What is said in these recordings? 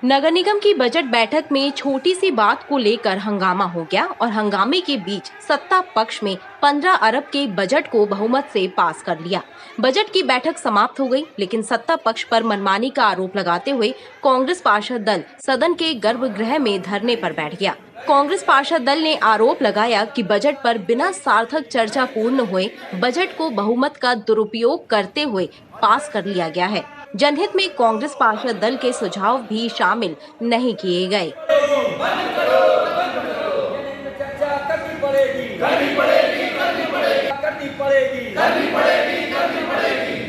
नगर निगम की बजट बैठक में छोटी सी बात को लेकर हंगामा हो गया और हंगामे के बीच सत्ता पक्ष में 15 अरब के बजट को बहुमत से पास कर लिया। बजट की बैठक समाप्त हो गई, लेकिन सत्ता पक्ष पर मनमानी का आरोप लगाते हुए कांग्रेस पार्षद दल सदन के गर्भगृह में धरने पर बैठ गया। कांग्रेस पार्षद दल ने आरोप लगाया कि बजट पर बिना सार्थक चर्चा पूर्ण हुए बजट को बहुमत का दुरुपयोग करते हुए पास कर लिया गया है। जनहित में कांग्रेस पार्षद दल के सुझाव भी शामिल नहीं किए गए।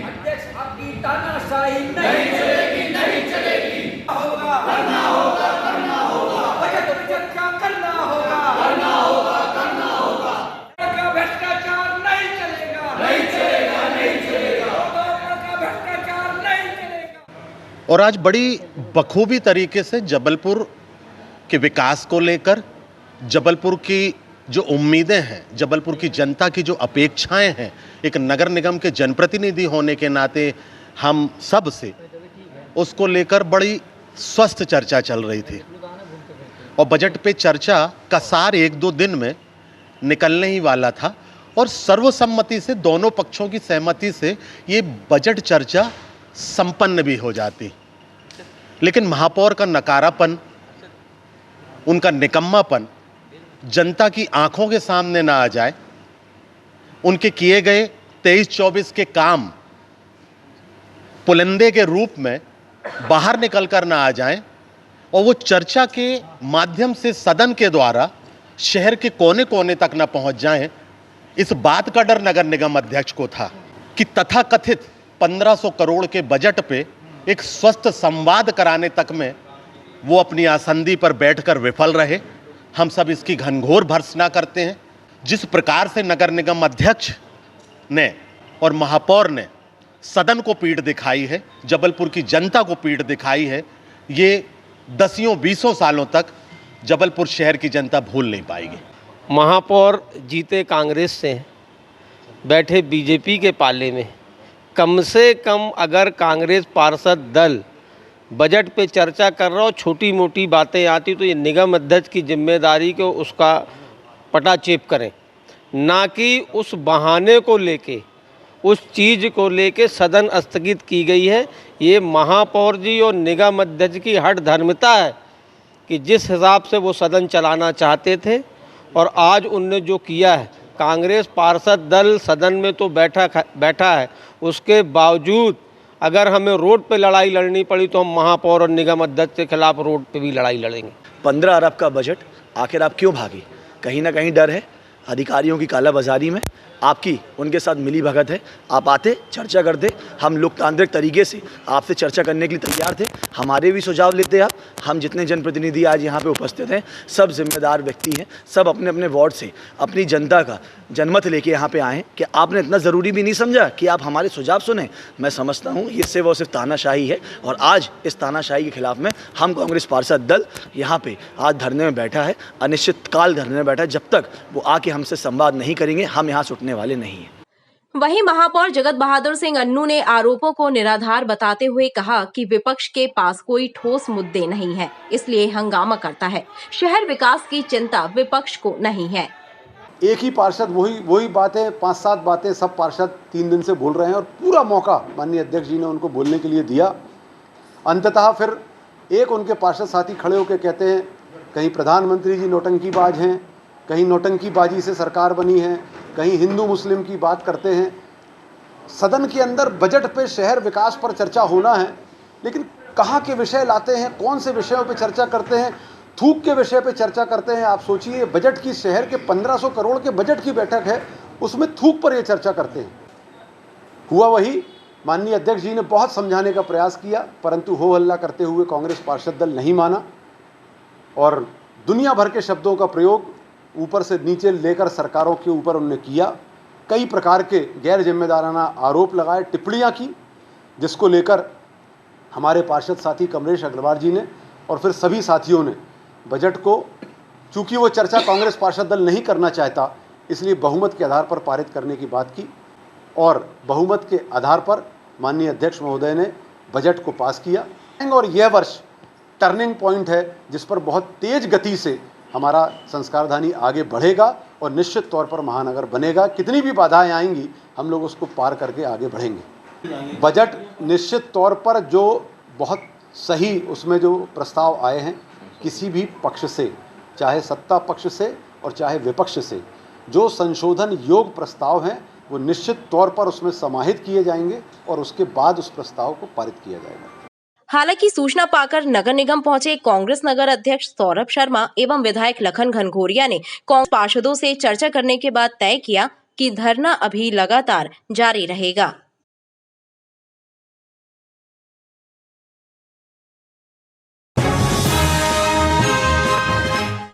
अध्यक्ष आपकी तानाशाही नहीं चलेगी, नहीं चलेगी। करना होगा, करना होगा। बजट पे चर्चा करना होगा, करना होगा, करना होगा। भ्रष्टाचार नहीं चलेगा, नहीं चलेगा, नहीं चलेगा। भ्रष्टाचार नहीं चलेगा। और आज बड़ी बखूबी तरीके से जबलपुर के विकास को लेकर, जबलपुर की जो उम्मीदें हैं, जबलपुर की जनता की जो अपेक्षाएं हैं, एक नगर निगम के जनप्रतिनिधि होने के नाते हम सब से उसको लेकर बड़ी स्वस्थ चर्चा चल रही थी। और बजट पे चर्चा का सार 1-2 दिन में निकलने ही वाला था और सर्वसम्मति से, दोनों पक्षों की सहमति से ये बजट चर्चा संपन्न भी हो जाती। लेकिन महापौर का नकारापन, उनका निकम्मापन जनता की आंखों के सामने ना आ जाए, उनके किए गए 23-24 के काम पुलिंदे के रूप में बाहर निकल कर ना आ जाएं और वो चर्चा के माध्यम से सदन के द्वारा शहर के कोने कोने तक ना पहुंच जाएं, इस बात का डर नगर निगम अध्यक्ष को था कि तथाकथित 1500 करोड़ के बजट पे एक स्वस्थ संवाद कराने तक में वो अपनी आसंदी पर बैठकर विफल रहे। हम सब इसकी घनघोर भर्त्सना करते हैं। जिस प्रकार से नगर निगम अध्यक्ष ने और महापौर ने सदन को पीठ दिखाई है, जबलपुर की जनता को पीठ दिखाई है, ये 10-20 सालों तक जबलपुर शहर की जनता भूल नहीं पाएगी। महापौर जीते कांग्रेस से, बैठे बीजेपी के पाले में। कम से कम अगर कांग्रेस पार्षद दल बजट पे चर्चा कर रहा हो, छोटी मोटी बातें आती तो ये निगम अध्यक्ष की जिम्मेदारी को उसका पटाचेप करें, ना कि उस बहाने को लेके, उस चीज़ को लेके सदन स्थगित की गई है। ये महापौर जी और निगम अध्यक्ष की हठ धर्मिता है कि जिस हिसाब से वो सदन चलाना चाहते थे और आज उनने जो किया है। कांग्रेस पार्षद दल सदन में तो बैठा है, उसके बावजूद अगर हमें रोड पे लड़ाई लड़नी पड़ी तो हम महापौर और निगम अध्यक्ष के खिलाफ रोड पे भी लड़ाई लड़ेंगे। 15 अरब का बजट, आखिर आप क्यों भागे? कहीं ना कहीं डर है अधिकारियों की कालाबाजारी में, आपकी उनके साथ मिली भगत है। आप आते, चर्चा करते, हम लोकतांत्रिक तरीके से आपसे चर्चा करने के लिए तैयार थे। हमारे भी सुझाव लेते आप। हम जितने जनप्रतिनिधि आज यहाँ पे उपस्थित हैं, सब जिम्मेदार व्यक्ति हैं, सब अपने अपने वार्ड से अपनी जनता का जनमत लेके यहाँ पे आए हैं कि आपने इतना ज़रूरी भी नहीं समझा कि आप हमारे सुझाव सुने। मैं समझता हूँ ये सिर्फ और सिर्फ तानाशाही है और आज इस तानाशाही के खिलाफ में हम कांग्रेस पार्षद दल यहाँ पे आज धरने में बैठा है, अनिश्चितकाल धरने में बैठा है। जब तक वो आके हमसे संवाद नहीं करेंगे, हम यहाँ से उठने वाले नहीं हैं। वहीं महापौर जगत बहादुर सिंह अन्नू ने आरोपों को निराधार बताते हुए कहा कि विपक्ष के पास कोई ठोस मुद्दे नहीं है, इसलिए हंगामा करता है। शहर विकास की चिंता विपक्ष को नहीं है। एक ही पार्षद वही बातें, 5-7 बातें सब पार्षद 3 दिन से बोल रहे हैं और पूरा मौका माननीय अध्यक्ष जी ने उनको बोलने के लिए दिया। अंततः फिर एक उनके पार्षद साथी खड़े होकर कहते हैं कहीं प्रधानमंत्री जी नौटंकीबाज हैं, कहीं नौटंकीबाजी से सरकार बनी है, कहीं हिंदू मुस्लिम की बात करते हैं। सदन के अंदर बजट पे शहर विकास पर चर्चा होना है, लेकिन कहाँ के विषय लाते हैं, कौन से विषयों पे चर्चा करते हैं? थूक के विषय पे चर्चा करते हैं। आप सोचिए, बजट की, शहर के 1500 करोड़ के बजट की बैठक है, उसमें थूक पर ये चर्चा करते हैं। हुआ वही, माननीय अध्यक्ष जी ने बहुत समझाने का प्रयास किया, परंतु हो हल्ला करते हुए कांग्रेस पार्षद दल नहीं माना और दुनिया भर के शब्दों का प्रयोग ऊपर से नीचे लेकर सरकारों के ऊपर उन्होंने किया। कई प्रकार के गैर जिम्मेदाराना आरोप लगाए, टिप्पणियां की, जिसको लेकर हमारे पार्षद साथी कमलेश अग्रवाल जी ने और फिर सभी साथियों ने बजट को, चूंकि वो चर्चा कांग्रेस पार्षद दल नहीं करना चाहता, इसलिए बहुमत के आधार पर पारित करने की बात की और बहुमत के आधार पर माननीय अध्यक्ष महोदय ने बजट को पास किया। और यह वर्ष टर्निंग पॉइंट है जिस पर बहुत तेज गति से हमारा संस्कारधानी आगे बढ़ेगा और निश्चित तौर पर महानगर बनेगा। कितनी भी बाधाएं आएंगी हम लोग उसको पार करके आगे बढ़ेंगे। बजट निश्चित तौर पर जो बहुत सही उसमें जो प्रस्ताव आए हैं, किसी भी पक्ष से, चाहे सत्ता पक्ष से और चाहे विपक्ष से, जो संशोधन योग प्रस्ताव हैं वो निश्चित तौर पर उसमें समाहित किए जाएंगे और उसके बाद उस प्रस्ताव को पारित किया जाएगा। हालांकि सूचना पाकर नगर निगम पहुंचे कांग्रेस नगर अध्यक्ष सौरभ शर्मा एवं विधायक लखन घनघोरिया ने कांग्रेस पार्षदों से चर्चा करने के बाद तय किया कि धरना अभी लगातार जारी रहेगा।